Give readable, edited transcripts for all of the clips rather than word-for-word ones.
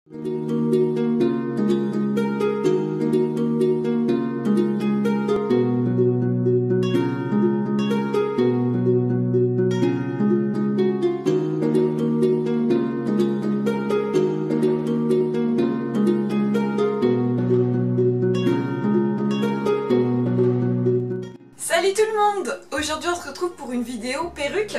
Salut tout le monde! Aujourd'hui on se retrouve pour une vidéo perruque.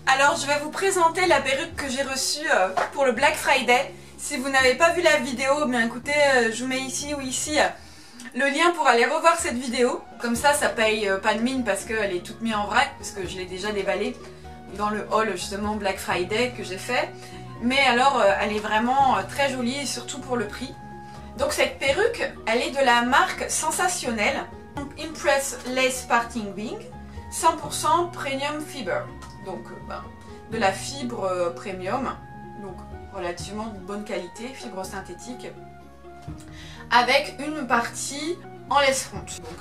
Alors je vais vous présenter la perruque que j'ai reçue pour le Black Friday. Si vous n'avez pas vu la vidéo, bien écoutez, je vous mets ici ou ici le lien pour aller revoir cette vidéo. Comme ça paye pas de mine parce qu'elle est toute mise en vrac, parce que je l'ai déjà déballée dans le haul justement Black Friday que j'ai fait. Mais alors elle est vraiment très jolie, surtout pour le prix. Donc cette perruque, elle est de la marque Sensationnel. Impress Lace Parting Wing, 100% Premium Fiber, donc de la fibre premium, donc relativement de bonne qualité, fibre synthétique, avec une partie en lace front. Donc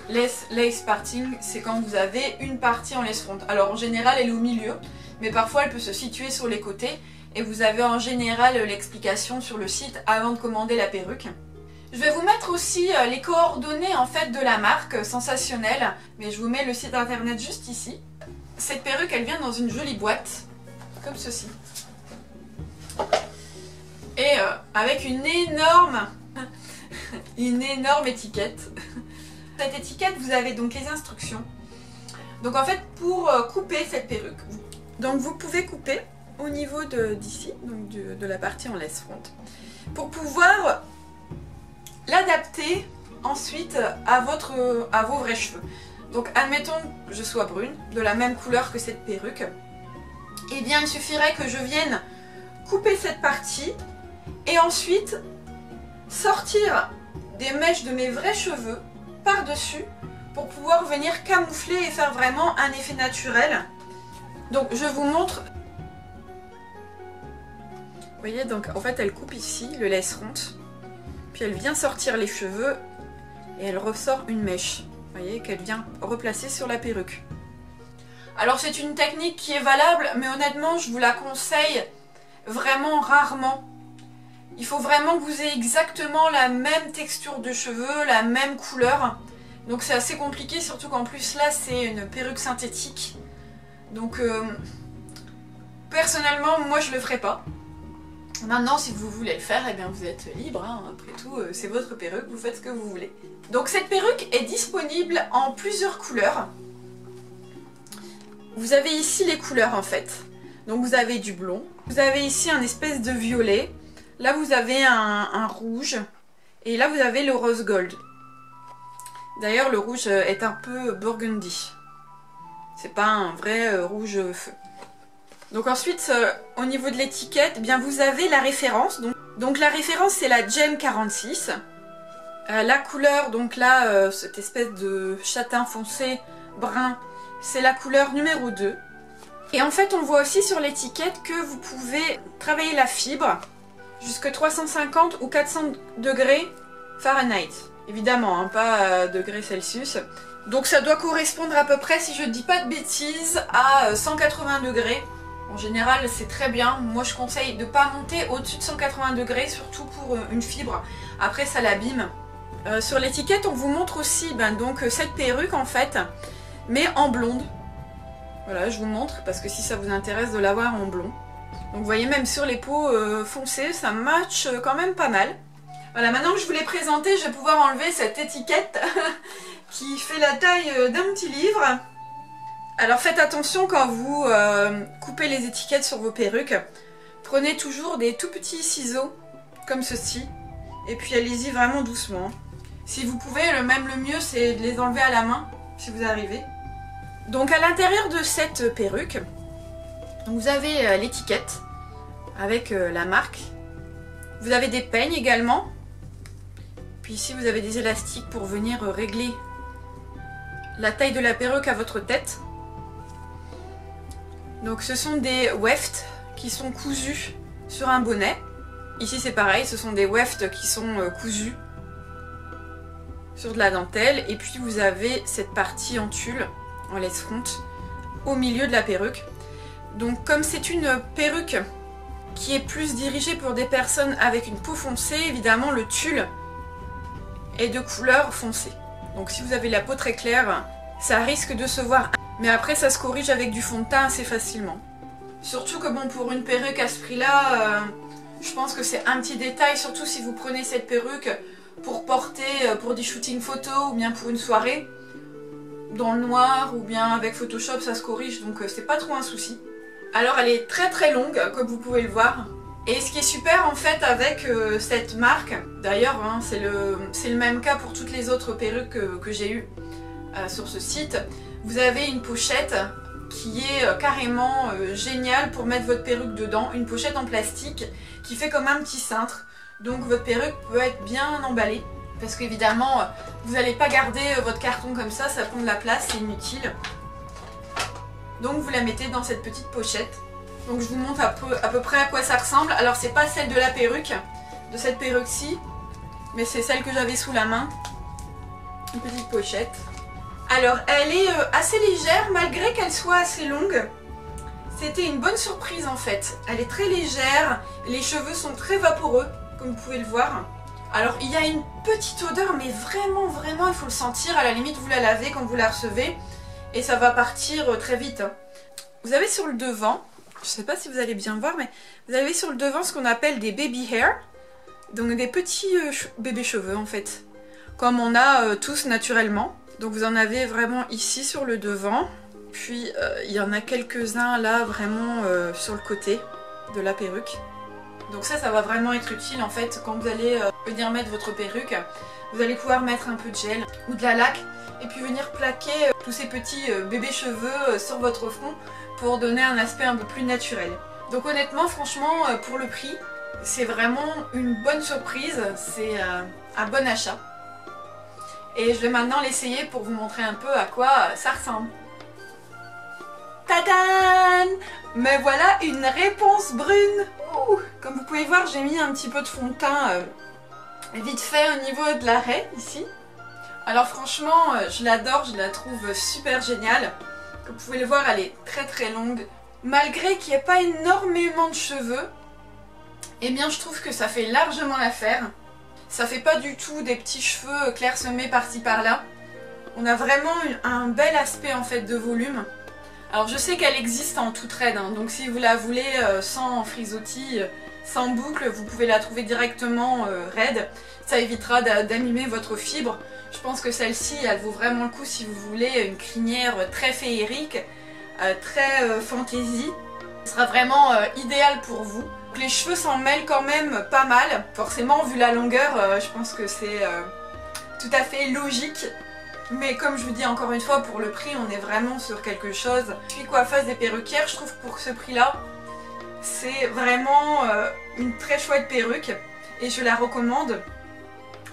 lace parting, c'est quand vous avez une partie en lace front. Alors en général elle est au milieu, mais parfois elle peut se situer sur les côtés, et vous avez en général l'explication sur le site avant de commander la perruque. Je vais vous mettre aussi les coordonnées en fait de la marque Sensationnel, mais je vous mets le site internet juste ici. Cette perruque elle vient dans une jolie boîte, comme ceci. Et avec une énorme étiquette. Cette étiquette vous avez donc les instructions. Donc en fait pour couper cette perruque, donc vous pouvez couper au niveau d'ici, donc de la partie en lace front, pour pouvoir l'adapter ensuite à vos vrais cheveux. Donc admettons que je sois brune, de la même couleur que cette perruque, et bien il suffirait que je vienne couper cette partie et ensuite sortir des mèches de mes vrais cheveux par-dessus pour pouvoir venir camoufler et faire vraiment un effet naturel. Donc je vous montre. Vous voyez, donc en fait elle coupe ici le lace front. Puis elle vient sortir les cheveux et elle ressort une mèche, vous voyez, qu'elle vient replacer sur la perruque. Alors c'est une technique qui est valable, mais honnêtement je vous la conseille vraiment rarement. Il faut vraiment que vous ayez exactement la même texture de cheveux, la même couleur. Donc c'est assez compliqué, surtout qu'en plus là c'est une perruque synthétique. Donc personnellement moi je le ferai pas. Maintenant, si vous voulez le faire, eh bien vous êtes libre, hein. Après tout, c'est votre perruque, vous faites ce que vous voulez. Donc cette perruque est disponible en plusieurs couleurs. Vous avez ici les couleurs en fait. Donc vous avez du blond, vous avez ici un espèce de violet, là vous avez un rouge, et là vous avez le rose gold. D'ailleurs le rouge est un peu burgundy. C'est pas un vrai rouge feu. Donc ensuite, au niveau de l'étiquette, eh bien vous avez la référence. Donc la référence c'est la Gem 46. La couleur, donc là, cette espèce de châtain foncé brun, c'est la couleur numéro 2. Et en fait, on voit aussi sur l'étiquette que vous pouvez travailler la fibre jusqu'à 350 ou 400 degrés Fahrenheit. Évidemment, hein, pas degrés Celsius. Donc ça doit correspondre à peu près, si je ne dis pas de bêtises, à 180 degrés. En général, c'est très bien. Moi, je conseille de ne pas monter au-dessus de 180 degrés, surtout pour une fibre. Après, ça l'abîme. Sur l'étiquette, on vous montre aussi donc, cette perruque, en fait, mais en blonde. Voilà, je vous montre, parce que si ça vous intéresse de l'avoir en blond. Donc, vous voyez, même sur les peaux foncées, ça match quand même pas mal. Voilà, maintenant que je vous l'ai présenté, je vais pouvoir enlever cette étiquette qui fait la taille d'un petit livre. Alors faites attention quand vous coupez les étiquettes sur vos perruques. Prenez toujours des tout petits ciseaux, comme ceci, et puis allez-y vraiment doucement. Si vous pouvez, le mieux c'est de les enlever à la main, si vous arrivez. Donc à l'intérieur de cette perruque, vous avez l'étiquette, avec la marque. Vous avez des peignes également. Puis ici vous avez des élastiques pour venir régler la taille de la perruque à votre tête. Donc ce sont des wefts qui sont cousus sur un bonnet. Ici c'est pareil, ce sont des wefts qui sont cousus sur de la dentelle. Et puis vous avez cette partie en tulle, en lace front, au milieu de la perruque. Donc comme c'est une perruque qui est plus dirigé pour des personnes avec une peau foncée. Évidemment, le tulle est de couleur foncée. Donc si vous avez la peau très claire, ça risque de se voir. Mais après, ça se corrige avec du fond de teint assez facilement. Surtout que bon, pour une perruque à ce prix-là, je pense que c'est un petit détail, surtout si vous prenez cette perruque pour porter pour des shootings photos ou bien pour une soirée. Dans le noir ou bien avec Photoshop, ça se corrige, donc c'est pas trop un souci. Alors elle est très très longue, comme vous pouvez le voir. Et ce qui est super en fait avec cette marque, d'ailleurs hein, c'est le même cas pour toutes les autres perruques que j'ai eues sur ce site, vous avez une pochette qui est carrément géniale pour mettre votre perruque dedans, une pochette en plastique qui fait comme un petit cintre, donc votre perruque peut être bien emballée, parce qu'évidemment vous n'allez pas garder votre carton comme ça prend de la place, c'est inutile. Donc vous la mettez dans cette petite pochette. Donc je vous montre à peu près à quoi ça ressemble. Alors c'est pas celle de la perruque, de cette perruque-ci, mais c'est celle que j'avais sous la main. Une petite pochette. Alors elle est assez légère malgré qu'elle soit assez longue. C'était une bonne surprise en fait. Elle est très légère, les cheveux sont très vaporeux, comme vous pouvez le voir. Alors il y a une petite odeur, mais vraiment il faut le sentir. À la limite vous la lavez quand vous la recevez et ça va partir très vite. Vous avez sur le devant, je sais pas si vous allez bien voir, mais vous avez sur le devant ce qu'on appelle des baby hair. Donc des petits bébés cheveux en fait, comme on a tous naturellement. Donc vous en avez vraiment ici sur le devant. Puis il y en a quelques-uns là vraiment sur le côté de la perruque. Donc ça va vraiment être utile en fait quand vous allez venir mettre votre perruque. Vous allez pouvoir mettre un peu de gel ou de la laque et puis venir plaquer tous ces petits bébés cheveux sur votre front pour donner un aspect un peu plus naturel. Donc honnêtement, franchement, pour le prix, c'est vraiment une bonne surprise, c'est un bon achat. Et je vais maintenant l'essayer pour vous montrer un peu à quoi ça ressemble. Tadam! Me voilà une réponse brune. Ouh. Comme vous pouvez voir, j'ai mis un petit peu de fond de teint vite fait au niveau de l'arrêt ici. Alors franchement, je l'adore, je la trouve super géniale. Comme vous pouvez le voir, elle est très longue. Malgré qu'il n'y ait pas énormément de cheveux, eh bien je trouve que ça fait largement l'affaire. Ça fait pas du tout des petits cheveux clairsemés par-ci par-là. On a vraiment un bel aspect en fait de volume. Alors je sais qu'elle existe en toute raide, hein, donc si vous la voulez sans frisottis, sans boucle, vous pouvez la trouver directement raide. Ça évitera d'abîmer votre fibre. Je pense que celle-ci, elle vaut vraiment le coup si vous voulez une crinière très féerique, très fantaisie. Ce sera vraiment idéal pour vous. Les cheveux s'en mêlent quand même pas mal. Forcément, vu la longueur, je pense que c'est tout à fait logique. Mais comme je vous dis encore une fois, pour le prix, on est vraiment sur quelque chose. Je suis coiffeuse des perruquières, je trouve que pour ce prix-là, c'est vraiment une très chouette perruque. Et je la recommande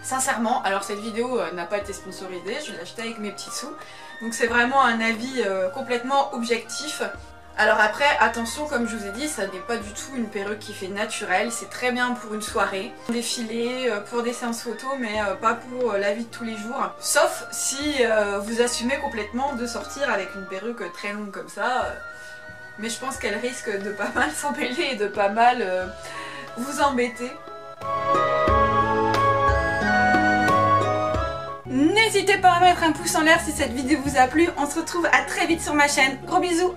sincèrement. Alors cette vidéo n'a pas été sponsorisée, je l'ai achetée avec mes petits sous. Donc c'est vraiment un avis complètement objectif. Alors après, attention, comme je vous ai dit, ça n'est pas du tout une perruque qui fait naturel. C'est très bien pour une soirée, pour défiler, pour des séances photos, mais pas pour la vie de tous les jours. Sauf si vous assumez complètement de sortir avec une perruque très longue comme ça. Mais je pense qu'elle risque de pas mal s'emmêler et de pas mal vous embêter. N'hésitez pas à mettre un pouce en l'air si cette vidéo vous a plu. On se retrouve à très vite sur ma chaîne. Gros bisous!